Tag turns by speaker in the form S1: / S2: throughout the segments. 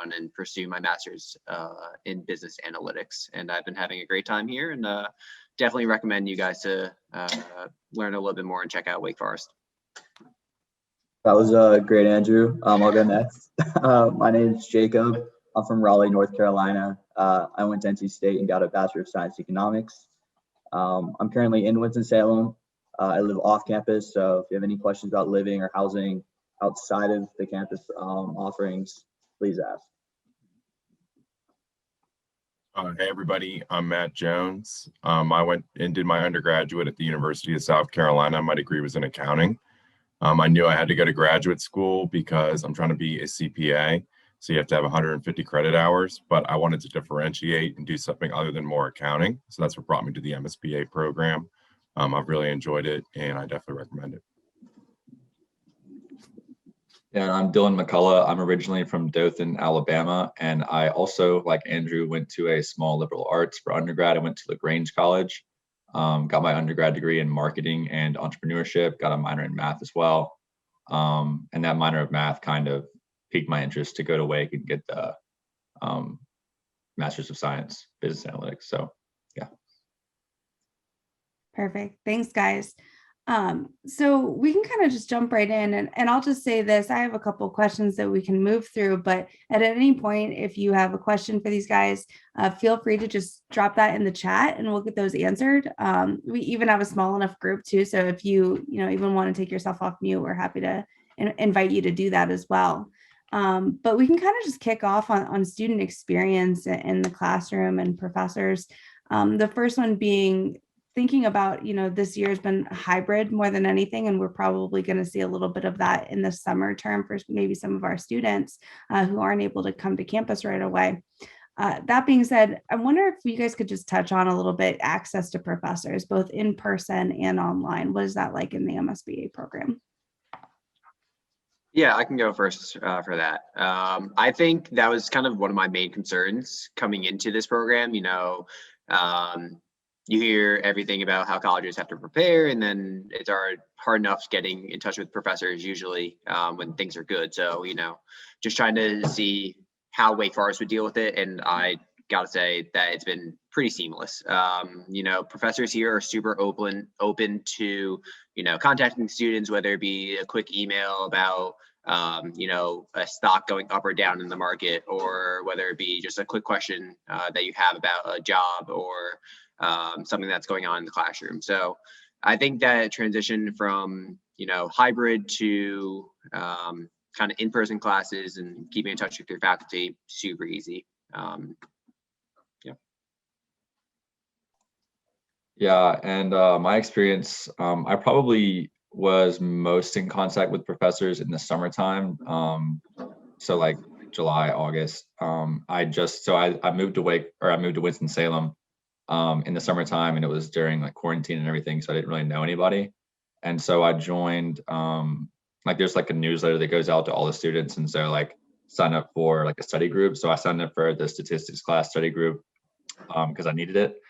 S1: and pursue my master's in business analytics. And I've been having a great time here, and definitely recommend you guys to learn a little bit more and check out Wake Forest.
S2: That was great, Andrew. I'll go next. My name is Jacob. I'm from Raleigh, North Carolina. I went to NC State and got a Bachelor of Science Economics. I'm currently in Winston-Salem. I live off campus, so if you have any questions about living or housing outside of the campus offerings, please ask.
S3: Hey everybody, I'm Matt Jones. I went and did my undergraduate at the University of South Carolina. My degree was in accounting. I knew I had to go to graduate school because I'm trying to be a CPA. So you have to have 150 credit hours, but I wanted to differentiate and do something other than more accounting. So that's what brought me to the MSBA program. I've really enjoyed it and I definitely recommend it.
S4: Yeah, I'm Dylan McCullough. I'm originally from Dothan, Alabama, and I also, like Andrew, went to a small liberal arts for undergrad. I went to LaGrange College, got my undergrad degree in marketing and entrepreneurship, got a minor in math as well. And that minor of math kind of piqued my interest to go to Wake and get the Master's of Science, Business Analytics. So, yeah.
S5: Perfect. Thanks, guys. So we can kind of just jump right in, and I'll just say this. I have a couple of questions that we can move through, but at any point, if you have a question for these guys, feel free to just drop that in the chat and we'll get those answered. We even have a small enough group too. So if you even want to take yourself off mute, we're happy to invite you to do that as well. But we can kind of just kick off on student experience in the classroom and professors. The first one being thinking about, this year has been hybrid more than anything, and we're probably going to see a little bit of that in the summer term for maybe some of our students who aren't able to come to campus right away. That being said, I wonder if you guys could just touch on a little bit access to professors, both in person and online. What is that like in the MSBA program?
S1: Yeah, I can go first for that. I think that was kind of one of my main concerns coming into this program. You hear everything about how colleges have to prepare, and then it's hard enough getting in touch with professors usually when things are good. So, just trying to see how Wake Forest would deal with it. And I got to say that it's been pretty seamless. Professors here are super open to, contacting students, whether it be a quick email about, a stock going up or down in the market, or whether it be just a quick question that you have about a job or something that's going on in the classroom. So I think that transition from, hybrid to kind of in-person classes and keeping in touch with your faculty, super easy.
S4: Yeah, and my experience, I probably was most in contact with professors in the summertime. So like July, August. I moved to Winston-Salem in the summertime, and it was during like quarantine and everything, so I didn't really know anybody. And so I joined there's like a newsletter that goes out to all the students, and so like sign up for like a study group. So I signed up for the statistics class study group because I needed it.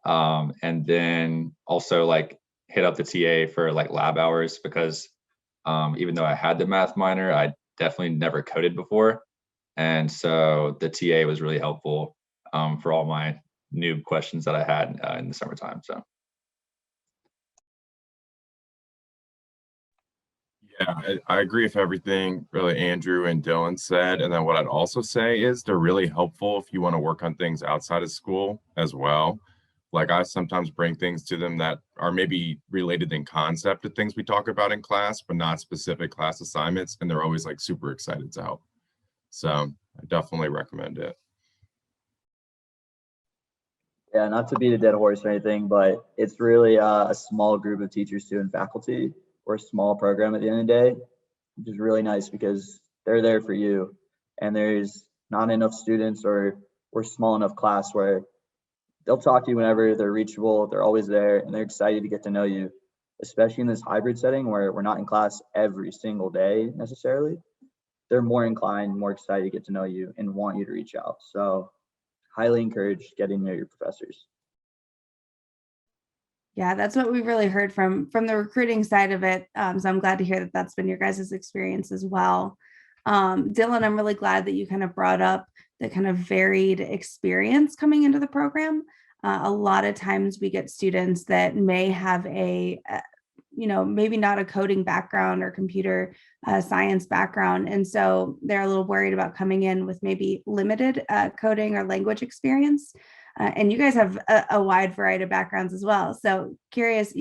S4: And then also like hit up the TA for like lab hours because even though I had the math minor, I definitely never coded before. And so the TA was really helpful for all my new questions that I had in the summertime. So.
S3: Yeah, I agree with everything really Andrew and Dylan said. And then what I'd also say is they're really helpful if you want to work on things outside of school as well. Like I sometimes bring things to them that are maybe related in concept to things we talk about in class, but not specific class assignments. And they're always like super excited to help. So I definitely recommend it.
S2: Yeah, not to beat a dead horse or anything, but it's really a small group of teachers, student, faculty. We're a small program at the end of the day, which is really nice because they're there for you. And there's not enough students, or we're small enough class where they'll talk to you whenever, they're reachable, they're always there, and they're excited to get to know you, especially in this hybrid setting where we're not in class every single day necessarily. They're more inclined, more excited to get to know you and want you to reach out. So highly encourage getting to know your professors.
S5: Yeah, that's what we've really heard from the recruiting side of it. So I'm glad to hear that that's been your guys' experience as well. Dylan, I'm really glad that you kind of brought up the kind of varied experience coming into the program. A lot of times we get students that may have maybe not a coding background or computer science background. And so they're a little worried about coming in with maybe limited coding or language experience. And you guys have a wide variety of backgrounds as well. So curious,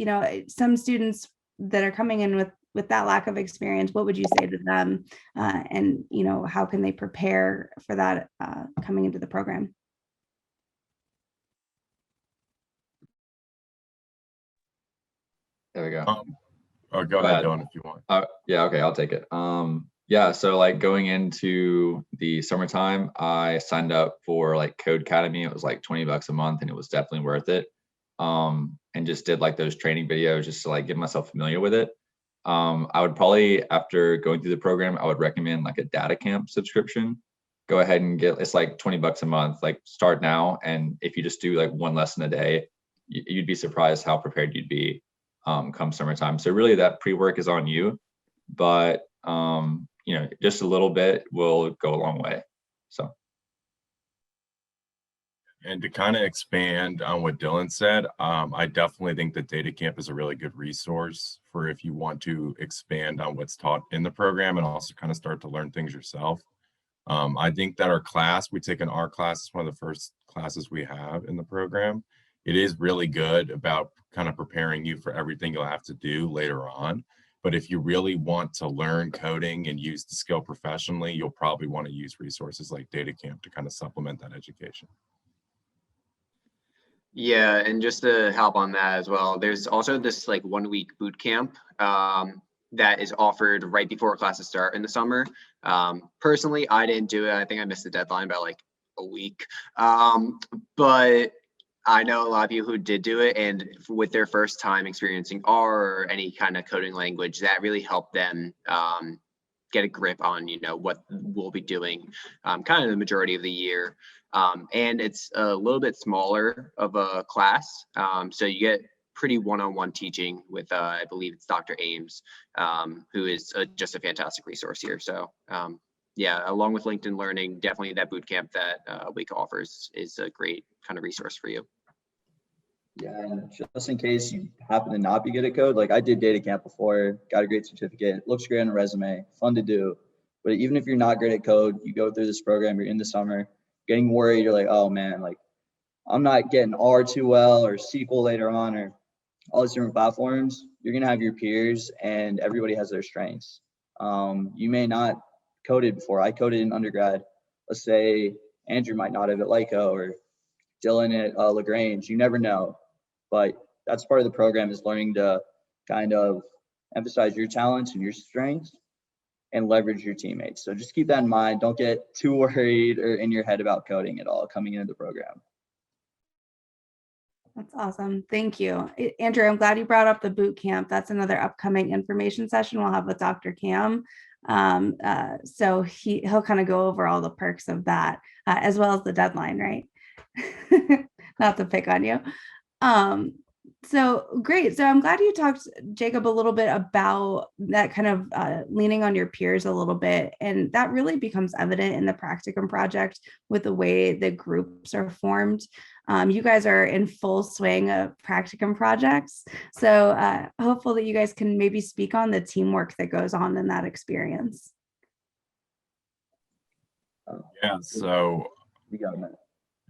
S5: some students that are coming in with that lack of experience, what would you say to them? And how can they prepare for that coming into the program?
S4: There we go.
S3: Go
S4: Go
S3: ahead,
S4: ahead.
S3: Dylan, if you want.
S4: Yeah, okay, I'll take it. Yeah, so like going into the summertime, I signed up for like Code Academy. It was like $20 a month, and it was definitely worth it. And just did like those training videos just to like get myself familiar with it. I would probably, after going through the program, I would recommend like a data camp subscription. Go ahead and it's like $20 a month. Like start now, and if you just do like one lesson a day, you'd be surprised how prepared you'd be come summertime. So really that pre-work is on you, but just a little bit will go a long way. So.
S3: And to kind of expand on what Dylan said, I definitely think that Data Camp is a really good resource for if you want to expand on what's taught in the program and also kind of start to learn things yourself. I think that our class, we take an art class, it's one of the first classes we have in the program. It is really good about kind of preparing you for everything you'll have to do later on. But if you really want to learn coding and use the skill professionally, you'll probably want to use resources like Data Camp to kind of supplement that education.
S1: Yeah, and just to help on that as well, there's also this like 1-week boot camp that is offered right before classes start in the summer. Personally, I didn't do it. I think I missed the deadline by like a week. But I know a lot of people who did do it, and with their first time experiencing R or any kind of coding language, that really helped them get a grip on, what we'll be doing kind of the majority of the year. And it's a little bit smaller of a class. So you get pretty one-on-one teaching with, I believe it's Dr. Ames, who is just a fantastic resource here. So yeah, along with LinkedIn Learning, definitely that boot camp that Wake offers is a great kind of resource for you.
S2: Yeah, and just in case you happen to not be good at code, like I did data camp before, got a great certificate, it looks great on a resume, fun to do. But even if you're not great at code, you go through this program, you're in the summer, getting worried, you're like, oh man, like I'm not getting R too well or SQL later on or all these different platforms. You're gonna have your peers and everybody has their strengths. You may not coded before. I coded in undergrad. Let's say Andrew might not have at Lyco or Dylan at LaGrange. You never know. But that's part of the program, is learning to kind of emphasize your talents and your strengths and leverage your teammates. So just keep that in mind. Don't get too worried or in your head about coding at all coming into the program.
S5: That's awesome. Thank you. Andrew, I'm glad you brought up the boot camp. That's another upcoming information session we'll have with Dr. Cam. So he'll kind of go over all the perks of that, as well as the deadline, right? Not to pick on you. So great. So I'm glad you talked, Jacob, a little bit about that kind of leaning on your peers a little bit. And that really becomes evident in the practicum project with the way the groups are formed. You guys are in full swing of practicum projects. So hopeful that you guys can maybe speak on the teamwork that goes on in that experience.
S3: Yeah, so.
S2: You got a minute.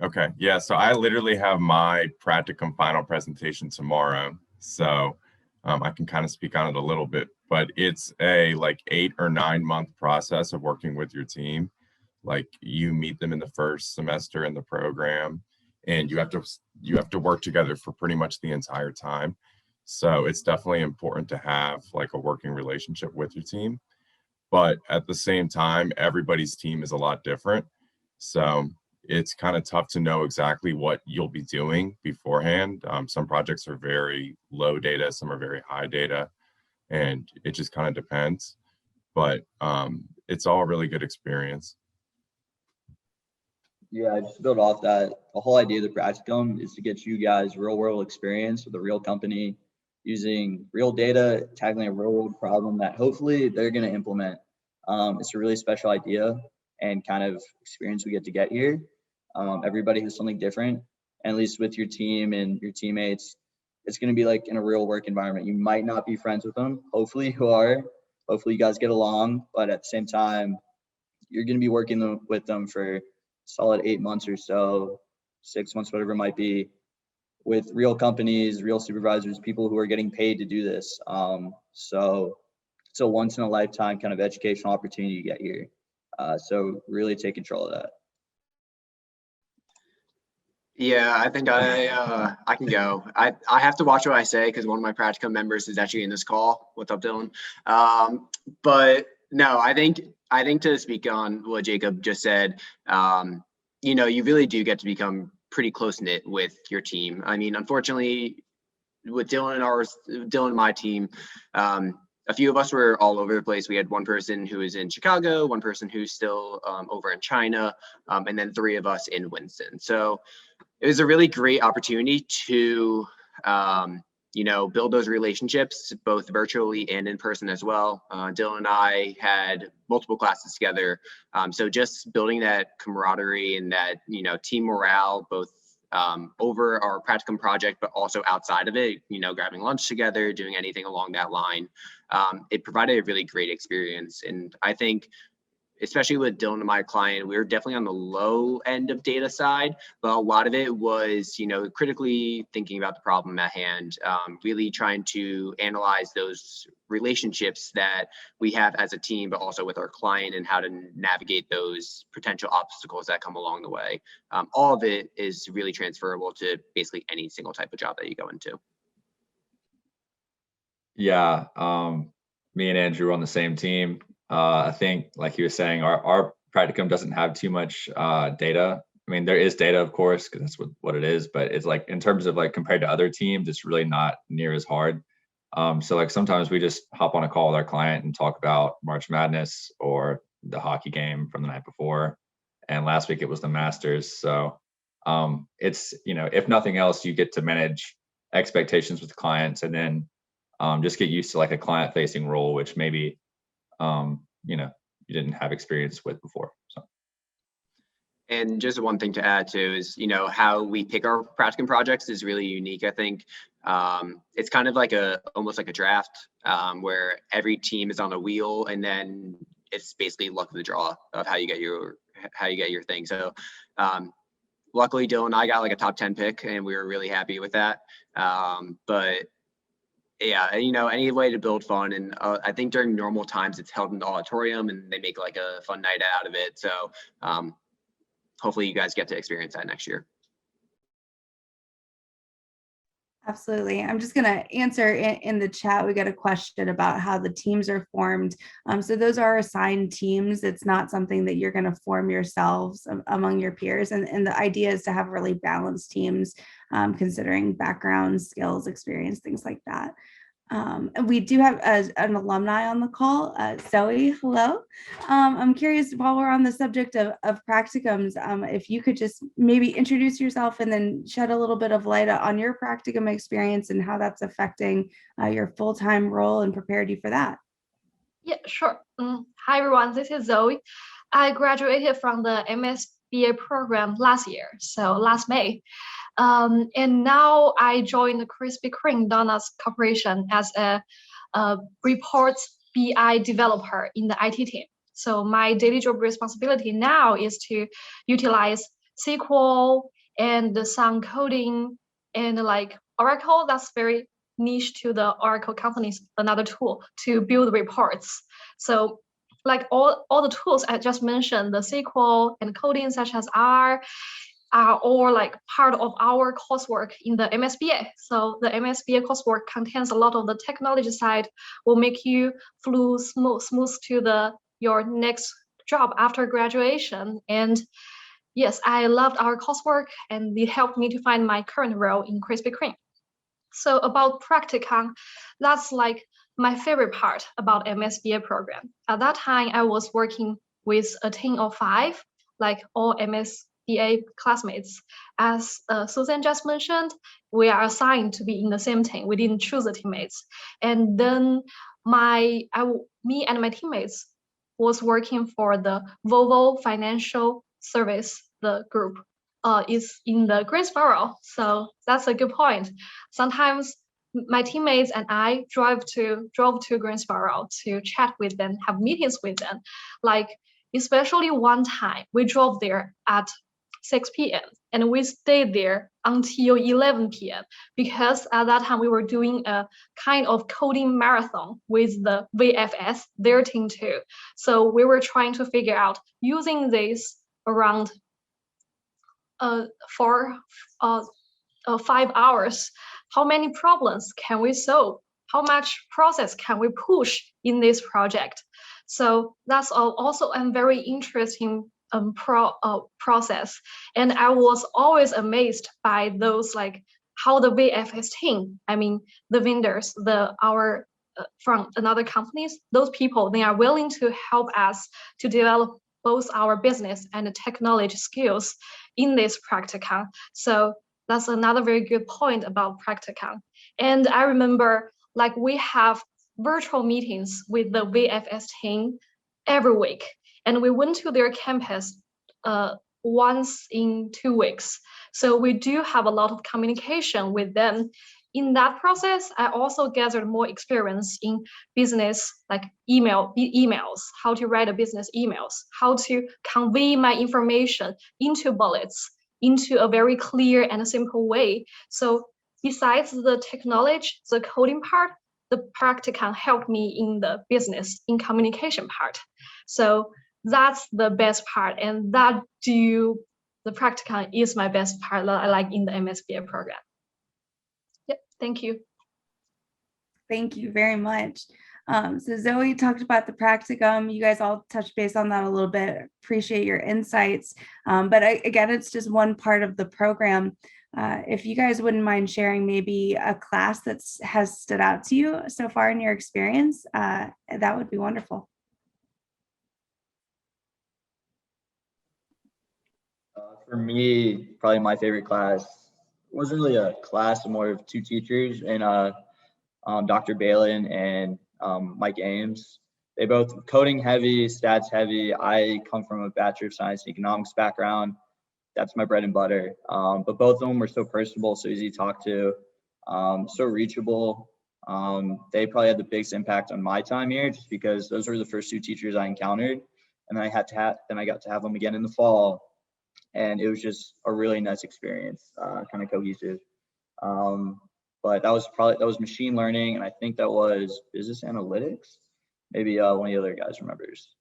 S3: Okay, yeah, so I literally have my practicum final presentation tomorrow. So I can kind of speak on it a little bit, but it's a like 8 or 9 month process of working with your team. Like you meet them in the first semester in the program, and you have to work together for pretty much the entire time. So it's definitely important to have like a working relationship with your team. But at the same time, everybody's team is a lot different. So it's kind of tough to know exactly what you'll be doing beforehand. Some projects are very low data, some are very high data, and it just kind of depends. But it's all a really good experience.
S2: Yeah, just to build off that, the whole idea of the practicum is to get you guys real world experience with a real company, using real data, tackling a real world problem that hopefully they're going to implement It's a really special idea and kind of experience we get here. Everybody has something different, and at least with your team and your teammates, it's going to be like in a real work environment. You might not be friends with them. Hopefully you are. Hopefully you guys get along, but at the same time, you're going to be working with them for solid 8 months or so, 6 months, whatever it might be, with real companies, real supervisors, people who are getting paid to do this. So it's a once in a lifetime kind of educational opportunity you get here. So really take control of that.
S1: Yeah, I think I can go. I have to watch what I say because one of my practicum members is actually in this call. What's up, Dylan? But no, I think to speak on what Jacob just said, you really do get to become pretty close knit with your team. I mean, unfortunately, with Dylan and my team, a few of us were all over the place. We had one person who is in Chicago, one person who's still over in China, and then 3 of us in Winston. So it was a really great opportunity to, build those relationships, both virtually and in person as well. Dylan and I had multiple classes together. So just building that camaraderie and that, team morale, both over our practicum project, but also outside of it, grabbing lunch together, doing anything along that line. It provided a really great experience. And I think, especially with Dylan and my client, we were definitely on the low end of data side, but a lot of it was, critically thinking about the problem at hand, really trying to analyze those relationships that we have as a team, but also with our client and how to navigate those potential obstacles that come along the way. All of it is really transferable to basically any single type of job that you go into.
S4: Yeah, me and Andrew were on the same team. I think, like he was saying, our practicum doesn't have too much data. I mean, there is data, of course, because that's what it is. But it's like, in terms of like compared to other teams, it's really not near as hard. So like sometimes we just hop on a call with our client and talk about March Madness or the hockey game from the night before. And last week it was the Masters. So it's, if nothing else, you get to manage expectations with clients, and then just get used to like a client facing role, which maybe you didn't have experience with before. So.
S1: And just one thing to add too is, how we pick our practicum projects is really unique. I think it's kind of like almost like a draft where every team is on a wheel, and then it's basically luck of the draw of how you get your thing. So luckily Dylan and I got like a top 10 pick, and we were really happy with that. But yeah, any way to build fun. And I think during normal times it's held in the auditorium and they make like a fun night out of it. So hopefully you guys get to experience that next year.
S5: Absolutely. I'm just going to answer in the chat. We got a question about how the teams are formed. So those are assigned teams. It's not something that you're going to form yourselves among your peers. And the idea is to have really balanced teams, considering background, skills, experience, things like that. And we do have an alumni on the call, Zoe, hello. I'm curious, while we're on the subject of practicums, if you could just maybe introduce yourself and then shed a little bit of light on your practicum experience and how that's affecting your full-time role and prepared you for that.
S6: Yeah, sure. Hi, everyone. This is Zoe. I graduated from the MSBA program last year, so last May. And now I joined the Krispy Kreme Donuts Corporation as a reports BI developer in the IT team. So my daily job responsibility now is to utilize SQL and some coding and like Oracle. That's very niche to the Oracle companies, another tool to build reports. So like all the tools I just mentioned, the SQL and coding such as R, are all like part of our coursework in the MSBA. So the MSBA coursework contains a lot of the technology side, will make you flow smooth to your next job after graduation. And yes, I loved our coursework, and it helped me to find my current role in Krispy Kreme. So about practicum, that's like my favorite part about MSBA program. At that time, I was working with a team of 5, like all MSBA classmates. As Susan just mentioned, we are assigned to be in the same team. We didn't choose the teammates. And then me and my teammates was working for the Volvo Financial Service, the group is in the Greensboro. So that's a good point. Sometimes my teammates and I drove to Greensboro to chat with them, have meetings with them. Like, especially one time we drove there at 6 p.m. and we stayed there until 11 p.m. because at that time we were doing a kind of coding marathon with the WFS, their team too. So we were trying to figure out using this around 5 hours, how many problems can we solve? How much process can we push in this project? So that's also a very interesting process. And I was always amazed by those, like how the VFS team, I mean, the vendors, our from another companies, those people, they are willing to help us to develop both our business and technology skills in this practicum. So that's another very good point about practicum. And I remember, like, we have virtual meetings with the VFS team every week, and we went to their campus once in 2 weeks. So we do have a lot of communication with them. In that process, I also gathered more experience in business, like emails, how to write a business emails, how to convey my information into bullets, into a very clear and simple way. So besides the technology, the coding part, the practicum helped me in the business, in communication part. So that's the best part, and the practicum is my best part that I like in the MSBA program. Yep, thank you.
S5: Thank you very much. So Zoe talked about the practicum. You guys all touched base on that a little bit. Appreciate your insights. But again, it's just one part of the program. If you guys wouldn't mind sharing maybe a class that has stood out to you so far in your experience, that would be wonderful.
S2: For me, probably my favorite class wasn't really a class, more of two teachers, and Dr. Balin and Mike Ames. They both coding heavy, stats heavy. I come from a Bachelor of Science in Economics background. That's my bread and butter. But both of them were so personable, so easy to talk to, so reachable. They probably had the biggest impact on my time here, just because those were the first two teachers I encountered, and then I got to have them again in the fall. And it was just a really nice experience, kind of cohesive. But that was machine learning, and I think that was business analytics. Maybe one of the other guys remembers.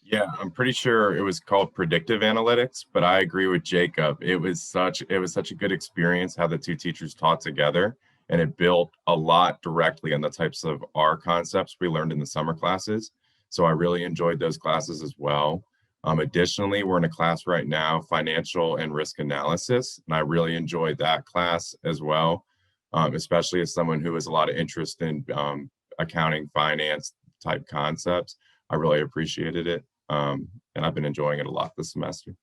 S3: Yeah, I'm pretty sure it was called predictive analytics, but I agree with Jacob. It was such a good experience how the two teachers taught together, and it built a lot directly on the types of R concepts we learned in the summer classes. So I really enjoyed those classes as well. Additionally, we're in a class right now, financial and risk analysis, and I really enjoyed that class as well, especially as someone who has a lot of interest in accounting, finance type concepts. I really appreciated it, and I've been enjoying it a lot this semester.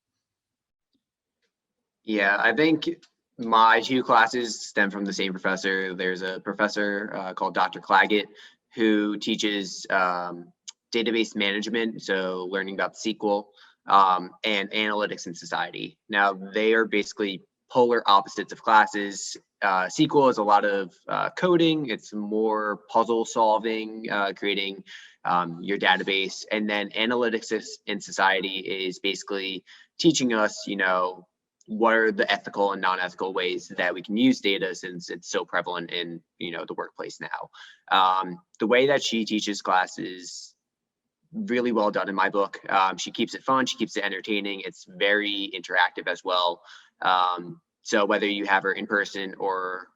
S1: Yeah, I think my two classes stem from the same professor. There's a professor called Dr. Claggett who teaches database management, so learning about SQL, and analytics in society. Now, they are basically polar opposites of classes. SQL is a lot of coding. It's more puzzle solving, creating your database. And then analytics in society is basically teaching us, what are the ethical and non-ethical ways that we can use data, since it's so prevalent in, the workplace now. The way that she teaches classes, really well done in my book. She keeps it fun, she keeps it entertaining. It's very interactive as well. So whether you have her in person or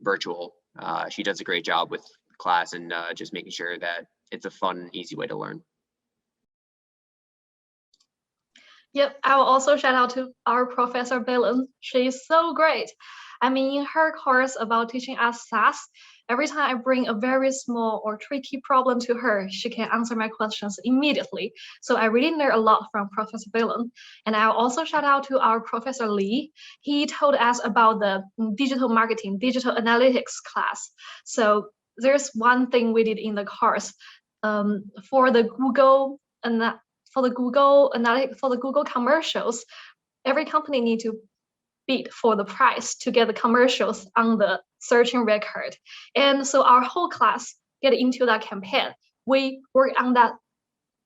S1: virtual, she does a great job with class and just making sure that it's a fun, easy way to learn.
S6: Yep, I will also shout out to our Professor Balin. She's so great. I mean, in her course about teaching us SAS, every time I bring a very small or tricky problem to her, she can answer my questions immediately. So I really learned a lot from Professor Balin. And I'll also shout out to our Professor Lee. He told us about the digital marketing, digital analytics class. So there's one thing we did in the course. for the Google and for the Google commercials, every company need to bid for the price to get the commercials on the searching record. And so our whole class get into that campaign. We work on that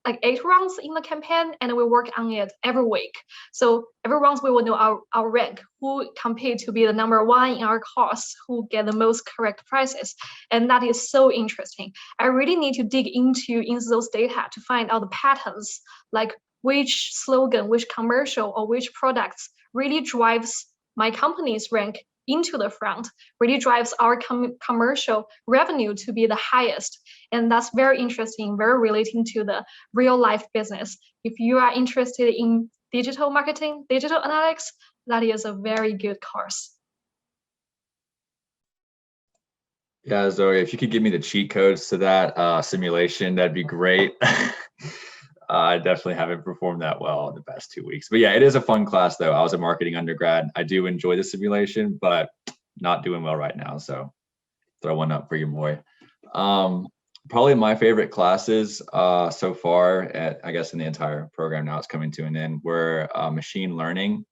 S6: like 8 rounds in the campaign, and we work on it every week. So every round we will know our rank, who compete to be the number 1 in our course, who get the most correct prices. And that is so interesting. I really need to dig into those data to find out the patterns, like which slogan, which commercial, or which products really drives my company's rank into the front, really drives our commercial revenue to be the highest. And that's very interesting, very relating to the real life business. If you are interested in digital marketing, digital analytics, that is a very good course.
S4: Yeah, Zoe, if you could give me the cheat codes to that simulation, that'd be great. I definitely haven't performed that well in the past 2 weeks. But yeah, it is a fun class though. I was a marketing undergrad. I do enjoy the simulation, but not doing well right now. So throw one up for your boy. Probably my favorite classes so far, I guess in the entire program now, it's coming to an end, were machine learning.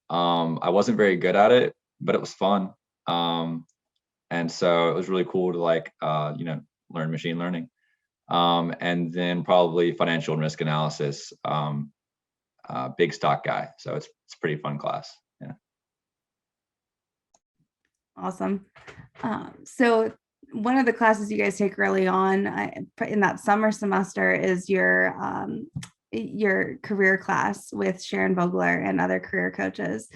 S4: I wasn't very good at it, but it was fun. And so it was really cool to learn machine learning. And then probably financial and risk analysis, big stock guy. So it's a pretty fun class. Yeah.
S5: Awesome. So one of the classes you guys take early on in that summer semester is your career class with Sharon Vogler and other career coaches.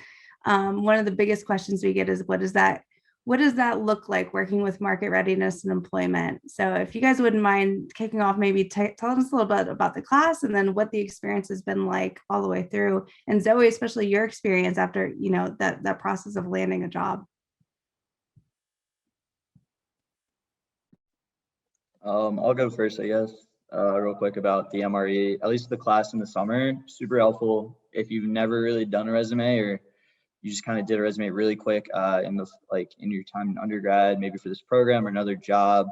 S5: One of the biggest questions we get is what does that look like working with market readiness and employment? So if you guys wouldn't mind kicking off, maybe telling us a little bit about the class and then what the experience has been like all the way through. And Zoe, especially your experience after, that process of landing a job.
S2: I'll go first, I guess, real quick about the MRE, at least the class in the summer, super helpful. If you've never really done a resume or you just kind of did a resume really quick in your time in undergrad, maybe for this program or another job,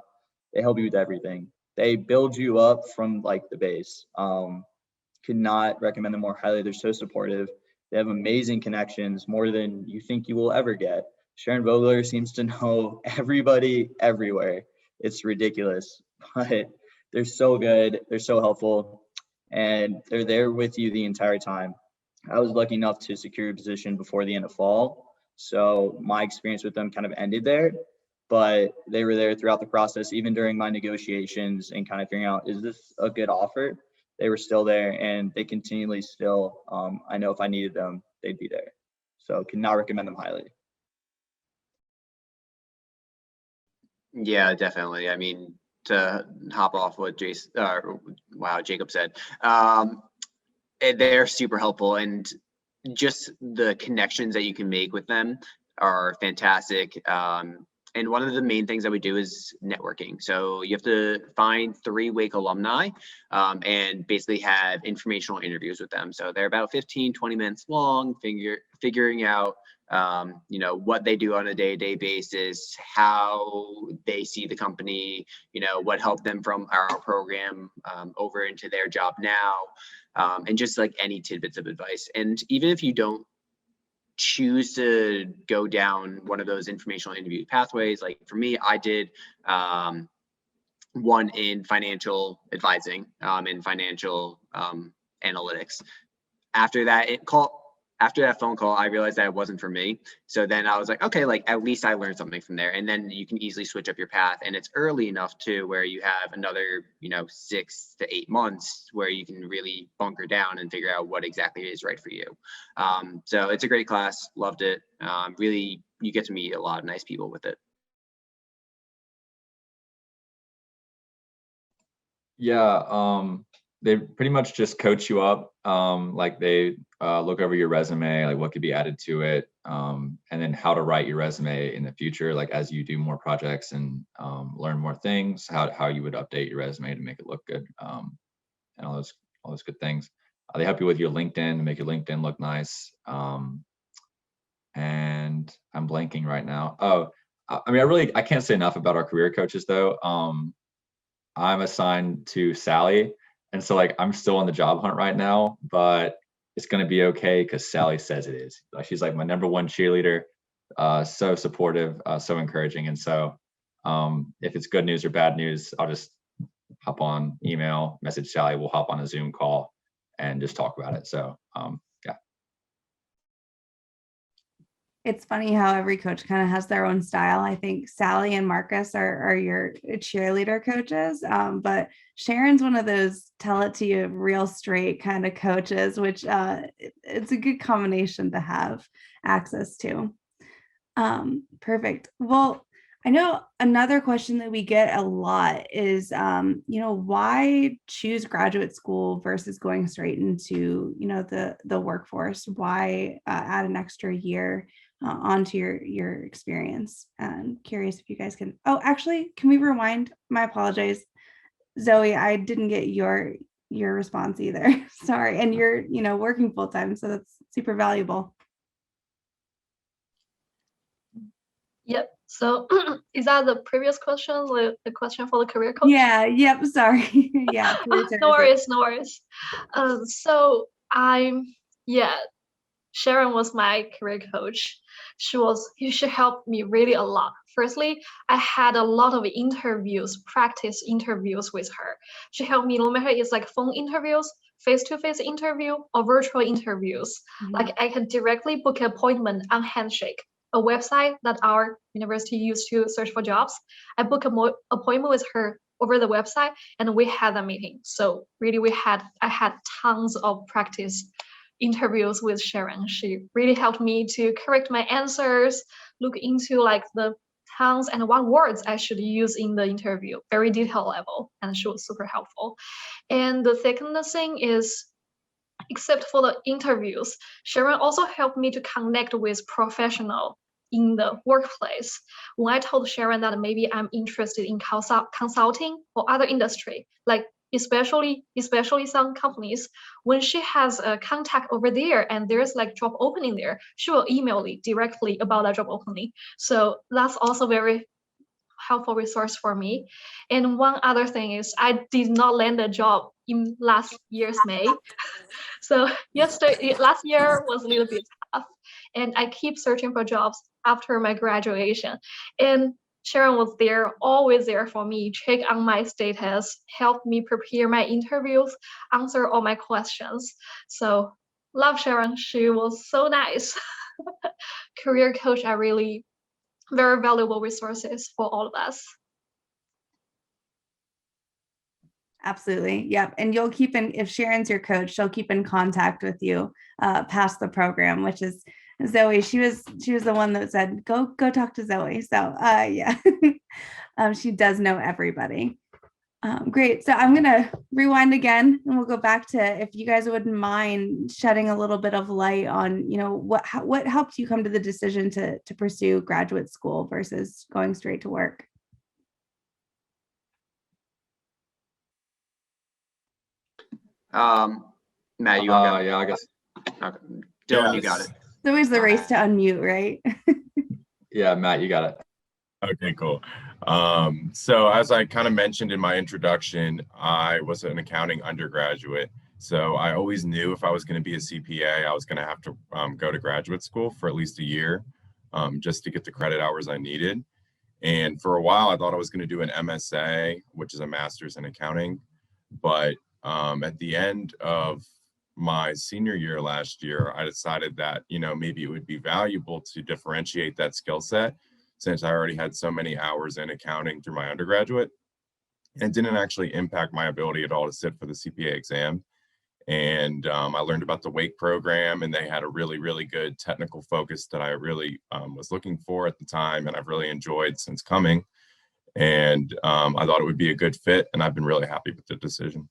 S2: they help you with everything. They build you up from the base. Could not recommend them more highly. They're so supportive. They have amazing connections, more than you think you will ever get. Sharon Vogler seems to know everybody everywhere. It's ridiculous, but they're so good. They're so helpful, and they're there with you the entire time. I was lucky enough to secure a position before the end of fall, so my experience with them kind of ended there, but they were there throughout the process, even during my negotiations and kind of figuring out, is this a good offer? They were still there, and they continually still, I know if I needed them, they'd be there. So cannot recommend them highly.
S1: Yeah, definitely. I mean, to hop off what Jacob said, they're super helpful, and just the connections that you can make with them are fantastic. And one of the main things that we do is networking. So you have to find 3 Wake alumni and basically have informational interviews with them. So they're about 15-20 minutes long, figuring out what they do on a day-to-day basis, how they see the company, what helped them from our program over into their job now, and just any tidbits of advice. And even if you don't choose to go down one of those informational interview pathways, like for me, I did one in financial advising and financial analytics. After that phone call, I realized that it wasn't for me. So then I was like, okay, at least I learned something from there. And then you can easily switch up your path. And it's early enough too, where you have another, 6 to 8 months where you can really bunker down and figure out what exactly is right for you. So it's a great class. Loved it. Really, you get to meet a lot of nice people with it.
S4: Yeah, they pretty much just coach you up. They look over your resume, what could be added to it, and then how to write your resume in the future, as you do more projects and learn more things, how you would update your resume to make it look good, and all those good things. They help you with your LinkedIn to make your LinkedIn look nice. And I'm blanking right now. Oh, I can't say enough about our career coaches though. I'm assigned to Sally. And so like I'm still on the job hunt right now, but it's gonna be okay because Sally says it is. Like she's like my #1 cheerleader, so supportive, so encouraging. And so if it's good news or bad news, I'll just hop on email, message Sally, we'll hop on a Zoom call and just talk about it. So yeah.
S5: It's funny how every coach kind of has their own style. I think Sally and Marcus are your cheerleader coaches, but Sharon's one of those tell it to you real straight kind of coaches, which it's a good combination to have access to. Perfect. Well, I know another question that we get a lot is, why choose graduate school versus going straight into, the workforce? Why add an extra year onto your experience? I'm curious if you guys can. Oh, actually, can we rewind? My apologies, Zoe. I didn't get your response either. Sorry, and you're working full time, so that's super valuable.
S6: Yep. So is that the previous question, the question for the career coach?
S5: Yeah. Yep. Sorry. Yeah.
S6: No worries. No worries. So Sharon was my career coach. She helped me really a lot. Firstly, I had a lot of practice interviews with her. She helped me no matter it's like phone interviews, face-to-face interview, or virtual interviews.
S5: Mhm.
S6: Like I can directly book an appointment on Handshake, a website that our university used to search for jobs. I booked an appointment with her over the website, and we had a meeting. So really, I had tons of practice interviews with Sharon. She really helped me to correct my answers, look into like the tons and what words I should use in the interview, very detailed level, and she was super helpful. And the second thing is, except for the interviews, Sharon also helped me to connect with professionals in the workplace. When I told Sharon that maybe I'm interested in consulting or other industry, like especially some companies, when she has a contact over there and there's like job opening there, she will email me directly about that job opening. So that's also very helpful resource for me. And one other thing is I did not land a job in last year's May. So last year was a little bit tough, and I keep searching for jobs after my graduation. And Sharon was there, always there for me, check on my status, help me prepare my interviews, answer all my questions. So love Sharon. She was so nice. Career coach are really very valuable resources for all of us.
S5: Absolutely. Yep. And you'll keep if Sharon's your coach, she'll keep in contact with you past the program, which is Zoe. She was the one that said, go talk to Zoe. So yeah, she does know everybody. Great. So I'm going to rewind again and we'll go back to, if you guys wouldn't mind shedding a little bit of light on, what helped you come to the decision to pursue graduate school versus going straight to work.
S1: Matt, you got it?
S4: Yeah, I guess.
S1: Okay. Dylan, you got it.
S5: It's always the race to unmute, right?
S4: Yeah, Matt, you got it.
S3: Okay, cool. So as I kind of mentioned in my introduction, I was an accounting undergraduate. So I always knew if I was going to be a CPA, I was going to have to go to graduate school for at least a year just to get the credit hours I needed. And for a while, I thought I was going to do an MSA, which is a master's in accounting. But at the end of my senior year last year, I decided that, maybe it would be valuable to differentiate that skill set since I already had so many hours in accounting through my undergraduate, and didn't actually impact my ability at all to sit for the CPA exam. And I learned about the WAKE program, and they had a really, really good technical focus that I really was looking for at the time, and I've really enjoyed since coming. And I thought it would be a good fit, and I've been really happy with the decision.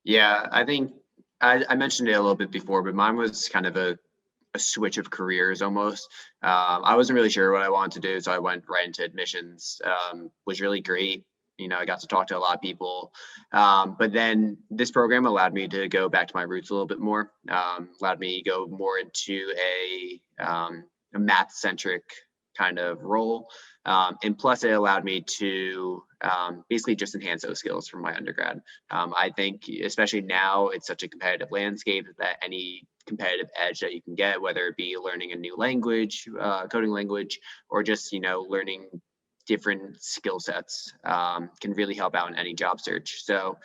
S1: Yeah, I think I mentioned it a little bit before, but mine was kind of a switch of careers almost. I wasn't really sure what I wanted to do, so I went right into admissions. Was really great. I got to talk to a lot of people. But then this program allowed me to go back to my roots a little bit more. Allowed me to go more into a math-centric kind of role. And plus it allowed me to basically just enhance those skills from my undergrad. I think especially now it's such a competitive landscape that any competitive edge that you can get, whether it be learning a new language, coding language, or just, learning different skill sets can really help out in any job search. So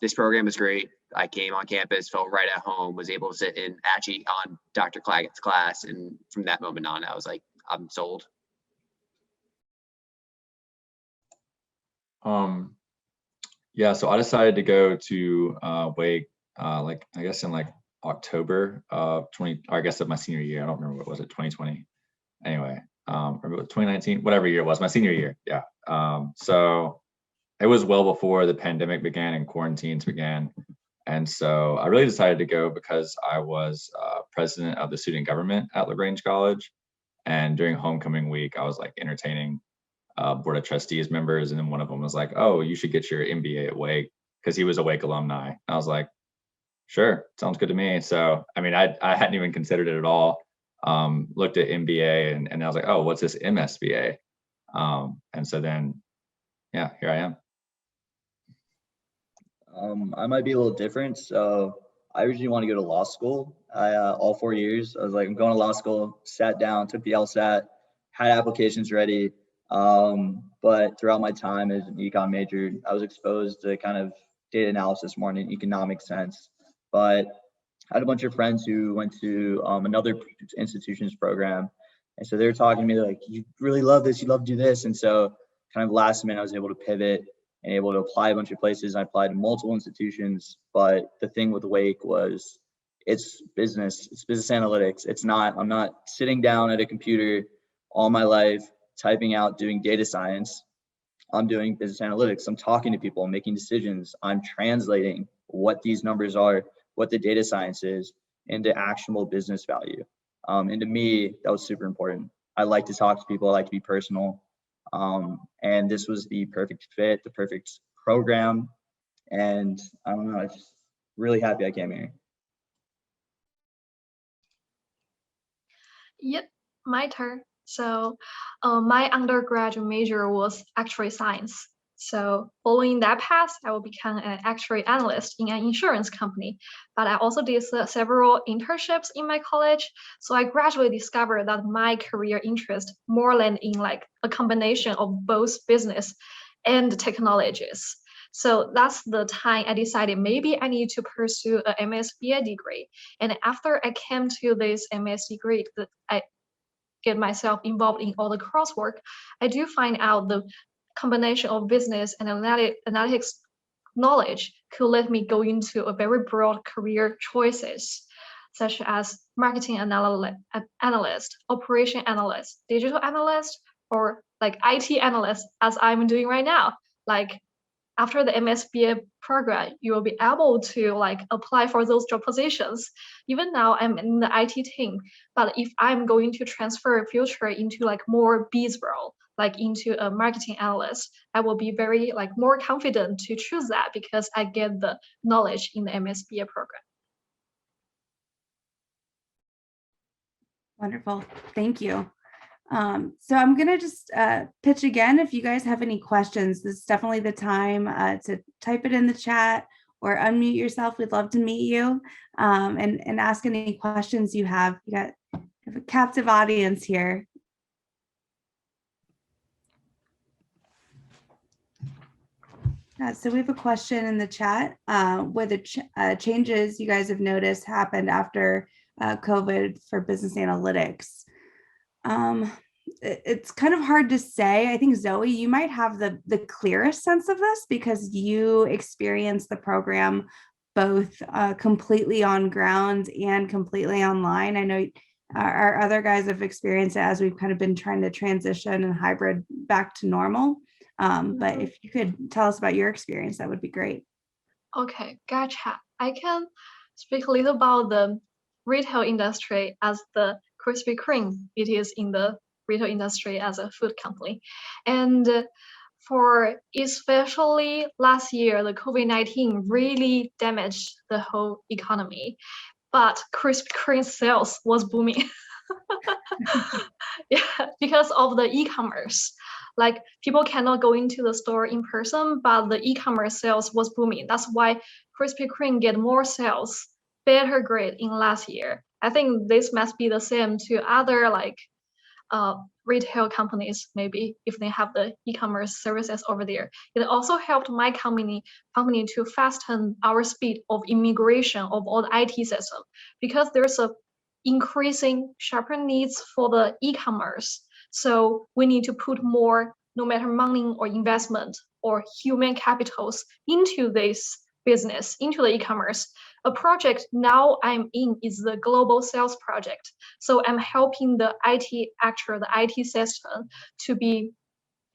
S1: this program is great. I came on campus, felt right at home, was able to sit in actually on Dr. Claggett's class. And from that moment on, I was like, I'm sold.
S4: Yeah, so I decided to go to Wake, like I guess in like October of of my senior year. I don't remember what was it, 2020. Anyway, or 2019, whatever year it was, my senior year. Yeah. So it was well before the pandemic began and quarantines began. And so I really decided to go because I was president of the student government at LaGrange College. And during homecoming week, I was like entertaining board of trustees members. And then one of them was like, oh, you should get your MBA at Wake, because he was a Wake alumni. And I was like, sure, sounds good to me. So, I mean, I hadn't even considered it at all. Looked at MBA and I was like, oh, what's this MSBA? And so then, yeah, here I am.
S2: I might be a little different. So I originally want to go to law school. All 4 years, I was like, I'm going to law school, sat down, took the LSAT, had applications ready. But throughout my time as an econ major, I was exposed to kind of data analysis more in an economic sense. But I had a bunch of friends who went to another institution's program. And so they were talking to me like, you really love this, you love to do this. And so kind of last minute, I was able to pivot and able to apply a bunch of places. I applied to multiple institutions, but the thing with Wake was it's business analytics. I'm not sitting down at a computer all my life, typing out, doing data science. I'm doing business analytics. I'm talking to people, I'm making decisions. I'm translating what these numbers are, what the data science is, into actionable business value. And to me, that was super important. I like to talk to people. I like to be personal. And this was the perfect fit, the perfect program. And I don't know, I'm just really happy I came here.
S6: Yep, my turn. So my undergraduate major was actuary science. So following that path, I will become an actuary analyst in an insurance company. But I also did several internships in my college. So I gradually discovered that my career interest more land in like a combination of both business and technologies. So that's the time I decided maybe I need to pursue a MSBA degree. And after I came to this MS degree, I get myself involved in all the coursework, I do find out the combination of business and analytics knowledge could let me go into a very broad career choices, such as marketing analyst, operation analyst, digital analyst, or like IT analyst, as I'm doing right now. Like after the MSBA program, you will be able to like apply for those job positions. Even now I'm in the IT team, but if I'm going to transfer future into like more biz role, like into a marketing analyst, I will be very like more confident to choose that because I get the knowledge in the MSBA program.
S5: Wonderful. Thank you. So I'm going to just pitch again. If you guys have any questions, this is definitely the time to type it in the chat or unmute yourself. We'd love to meet you and ask any questions you have. You have a captive audience here. So we have a question in the chat. What the changes you guys have noticed happened after COVID for business analytics? It's kind of hard to say. I think Zoe, you might have the clearest sense of this because you experienced the program both completely on ground and completely online. I know our other guys have experienced it as we've kind of been trying to transition and hybrid back to normal. But if you could tell us about your experience, that would be great.
S6: Okay, gotcha. I can speak a little about the retail industry as the Krispy Kreme it is in the retail industry as a food company. And for especially last year, the COVID-19 really damaged the whole economy. But Krispy Kreme sales was booming. Yeah, because of the e-commerce. Like people cannot go into the store in person, but the e-commerce sales was booming. That's why Krispy Kreme get more sales, better grade in last year. I think this must be the same to other like retail companies, maybe if they have the e-commerce services over there. It also helped my company to fasten our speed of immigration of all the IT system, because there's a increasing sharper needs for the e-commerce. So we need to put more, no matter money or investment or human capitals into this business, into the e-commerce. A project now I'm in is the global sales project. So I'm helping the IT actor, the IT system to be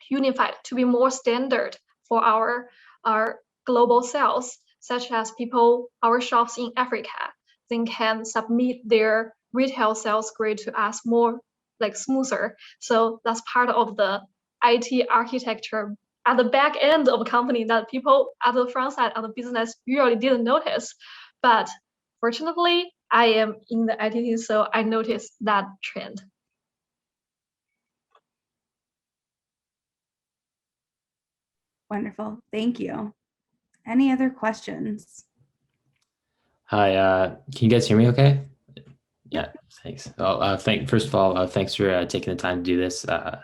S6: unified, to be more standard for our global sales, such as people, our shops in Africa, they can submit their retail sales grid to us more like smoother. So that's part of the IT architecture at the back end of a company that people at the front side of the business usually didn't notice. But fortunately, I am in the IT team, so I noticed that trend.
S5: Wonderful. Thank you. Any other questions?
S7: Hi, can you guys hear me okay? Yeah, thanks. Well, first of all, thanks for taking the time to do this. I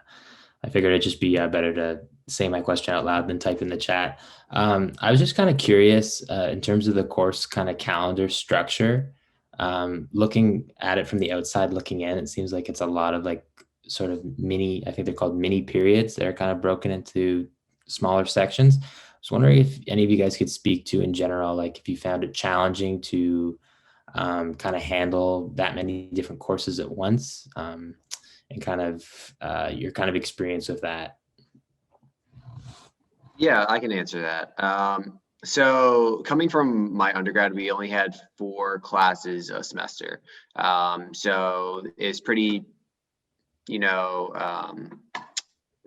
S7: figured it'd just be better to say my question out loud than type in the chat. I was just kind of curious in terms of the course kind of calendar structure. Looking at it from the outside looking in, it seems like it's a lot of like sort of mini, I think they're called mini periods. They're kind of broken into smaller sections. I was wondering if any of you guys could speak to in general, like if you found it challenging to kind of handle that many different courses at once, and kind of your kind of experience with that.
S1: Yeah, I can answer that. So coming from my undergrad, we only had 4 classes a semester. So it's pretty,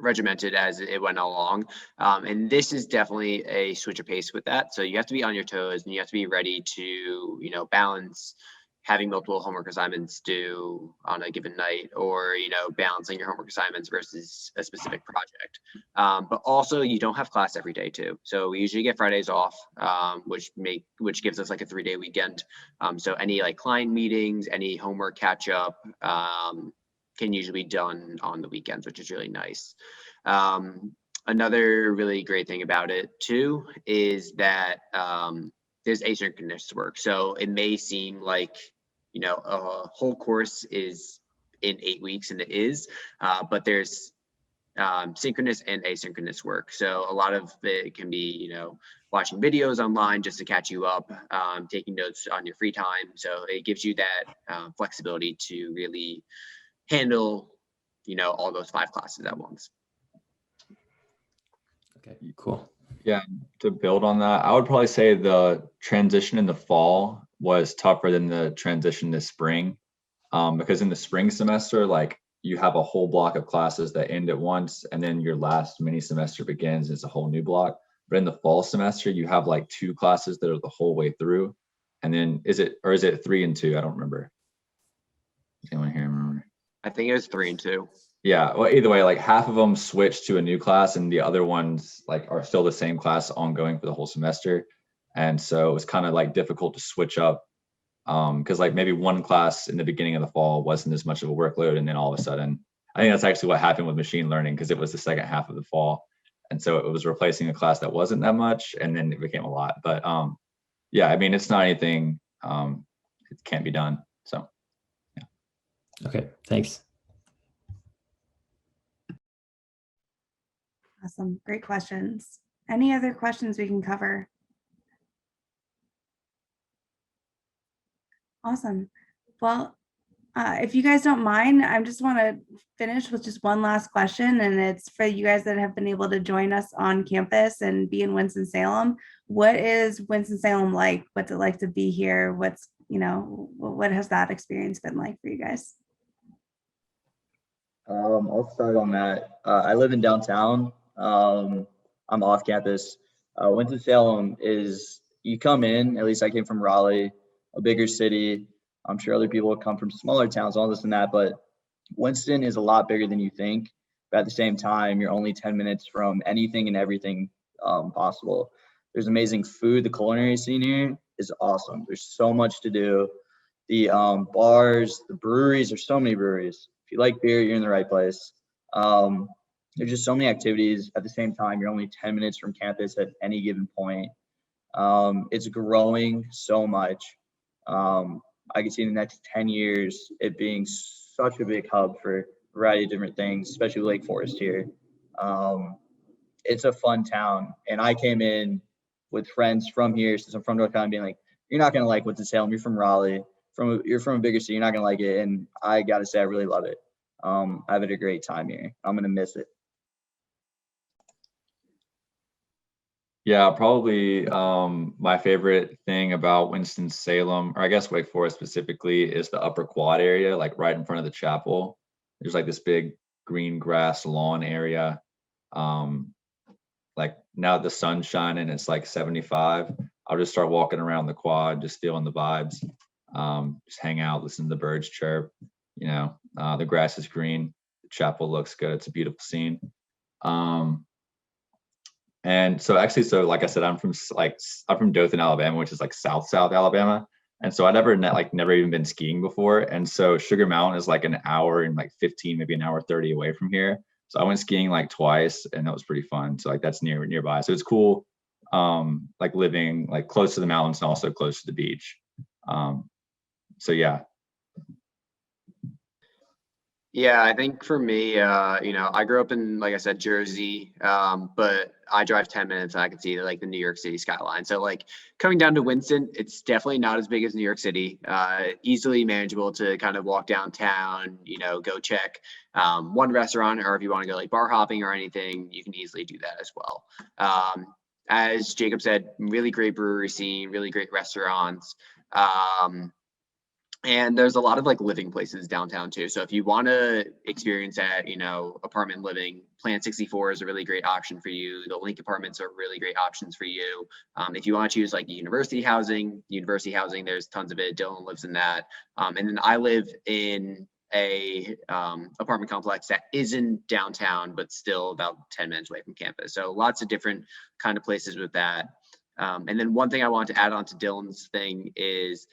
S1: regimented as it went along. And this is definitely a switch of pace with that. So you have to be on your toes and you have to be ready to, balance having multiple homework assignments due on a given night, or, balancing your homework assignments versus a specific project. But also you don't have class every day too. So we usually get Fridays off, which gives us like a 3-day weekend. So any like client meetings, any homework catch up, can usually be done on the weekends, which is really nice. Another really great thing about it too is that there's asynchronous work. So it may seem like, a whole course is in 8 weeks, and it is, but there's synchronous and asynchronous work. So a lot of it can be, watching videos online just to catch you up, taking notes on your free time. So it gives you that flexibility to really handle, all those 5 classes at once.
S7: Okay, cool.
S4: Yeah, to build on that, I would probably say the transition in the fall was tougher than the transition this spring, because in the spring semester, like you have a whole block of classes that end at once, and then your last mini semester begins. It's a whole new block. But in the fall semester, you have like 2 classes that are the whole way through, and then is it 3 and 2? I don't remember. Does anyone here remember?
S1: I think it was 3 and 2.
S4: Yeah, well, either way, like half of them switch to a new class and the other ones like are still the same class ongoing for the whole semester. And so it was kind of like difficult to switch up, because like maybe one class in the beginning of the fall wasn't as much of a workload, and then all of a sudden, I think that's actually what happened with machine learning, because it was the second half of the fall. And so it was replacing a class that wasn't that much, and then it became a lot. But yeah, I mean, it's not anything, it can't be done. So yeah.
S7: Okay, thanks.
S5: Awesome. Great questions. Any other questions we can cover? Awesome. Well, if you guys don't mind, I just want to finish with just one last question, and it's for you guys that have been able to join us on campus and be in Winston-Salem. What is Winston-Salem like? What's it like to be here? What's, what has that experience been like for you guys?
S2: I'll start on that. I live in downtown. I'm off campus. Winston-Salem is, you come in, at least I came from Raleigh, a bigger city. I'm sure other people come from smaller towns, all this and that, but Winston is a lot bigger than you think. But at the same time, you're only 10 minutes from anything and everything possible. There's amazing food. The culinary scene here is awesome. There's so much to do. The bars, the breweries, there's so many breweries. If you like beer, you're in the right place. There's just so many activities. At the same time, you're only 10 minutes from campus at any given point. It's growing so much. I can see in the next 10 years it being such a big hub for a variety of different things, especially Lake Forest here. It's a fun town. And I came in with friends from here, since I'm from North Carolina, being like, you're not going to like Winston-Salem. You're from Raleigh. You're from a bigger city. You're not going to like it. And I got to say, I really love it. I've had a great time here. I'm going to miss it.
S4: Yeah, probably my favorite thing about Winston-Salem, or I guess Wake Forest specifically, is the upper quad area, like right in front of the chapel. There's like this big green grass lawn area. Like now that the sun's shining, it's like 75. I'll just start walking around the quad, just feeling the vibes. Just hang out, listen to the birds chirp. You know, the grass is green. The chapel looks good. It's a beautiful scene. And so actually, so like I said, I'm from Dothan, Alabama, which is like South Alabama. And so I never even been skiing before. And so Sugar Mountain is like an hour and like 15, maybe an hour 30 away from here. So I went skiing like twice, and that was pretty fun. So like that's nearby. So it's cool, like living like close to the mountains and also close to the beach. So yeah.
S1: Yeah, I think for me, I grew up in, like I said, Jersey, but I drive 10 minutes and I can see like the New York City skyline. So like coming down to Winston, it's definitely not as big as New York City, easily manageable to kind of walk downtown, go check one restaurant, or if you want to go like bar hopping or anything, you can easily do that as well. As Jacob said, really great brewery scene, really great restaurants. And there's a lot of like living places downtown too. So if you want to experience that, apartment living, Plan 64 is a really great option for you. The Link apartments are really great options for you. If you want to choose like university housing, there's tons of it. Dylan lives in that. And then I live in a apartment complex that isn't downtown, but still about 10 minutes away from campus. So lots of different kind of places with that. And then one thing I want to add on to Dylan's thing is,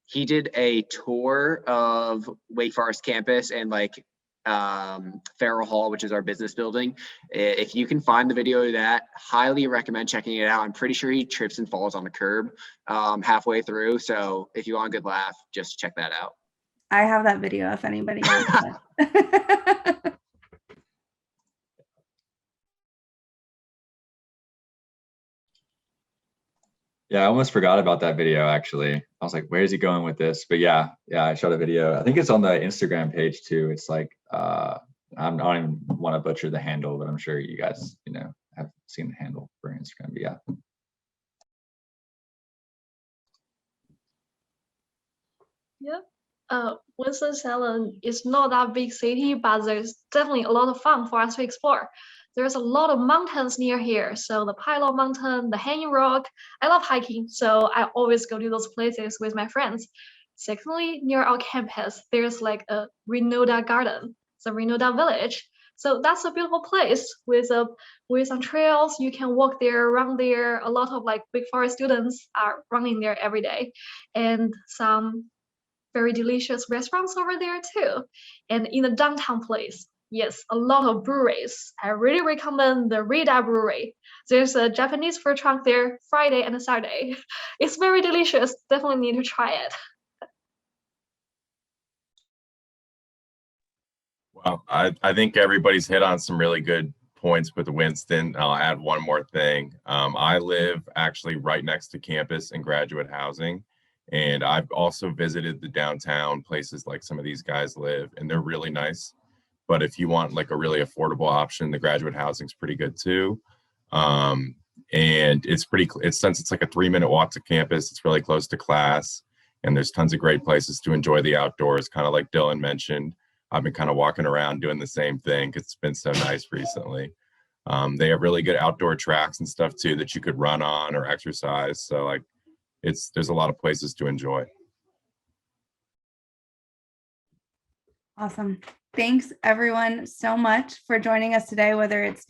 S1: he did a tour of Wake Forest campus and like Farrell Hall, which is our business building. If you can find the video of that, highly recommend checking it out. I'm pretty sure he trips and falls on the curb halfway through. So if you want a good laugh, just check that out.
S5: I have that video if anybody wants it.
S4: Yeah, I almost forgot about that video, actually. I was like, where is he going with this? But yeah, I shot a video. I think it's on the Instagram page too. It's like, I don't even want to butcher the handle, but I'm sure you guys, have seen the handle for Instagram. But yeah.
S6: Yep. Winston-Salem is not that big city, but there's definitely a lot of fun for us to explore. There's a lot of mountains near here. So the Pylon Mountain, the Hanging Rock. I love hiking, so I always go to those places with my friends. Secondly, near our campus, there's like a Renoda Garden, the Renoda Village. So that's a beautiful place with some trails. You can walk there, run there. A lot of like Wake Forest students are running there every day, and some very delicious restaurants over there too. And in the downtown place, yes, a lot of breweries. I really recommend the Rida Brewery. There's a Japanese food truck there Friday and Saturday. It's very delicious. Definitely need to try it.
S3: Well, I think everybody's hit on some really good points with Winston. I'll add one more thing. I live actually right next to campus and graduate housing. And I've also visited the downtown places like some of these guys live, and they're really nice. But if you want like a really affordable option, the graduate housing is pretty good too. And since it's like a 3-minute walk to campus, it's really close to class, and there's tons of great places to enjoy the outdoors, kind of like Dylan mentioned. I've been kind of walking around doing the same thing because it's been so nice recently. They have really good outdoor tracks and stuff too that you could run on or exercise. So like there's a lot of places to enjoy.
S5: Awesome. Thanks everyone so much for joining us today, whether it's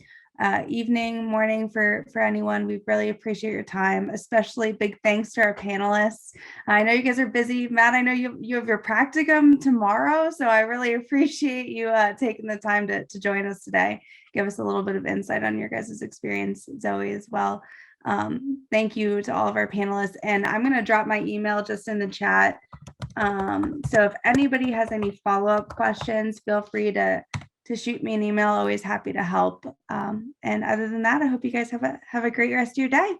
S5: evening, morning for anyone. We really appreciate your time, especially big thanks to our panelists. I know you guys are busy. Matt, I know you have your practicum tomorrow, so I really appreciate you taking the time to join us today. Give us a little bit of insight on your guys' experience, Zoe, as well. Thank you to all of our panelists, and I'm going to drop my email just in the chat. So if anybody has any follow-up questions, feel free to shoot me an email. Always happy to help. And other than that, I hope you guys have a great rest of your day.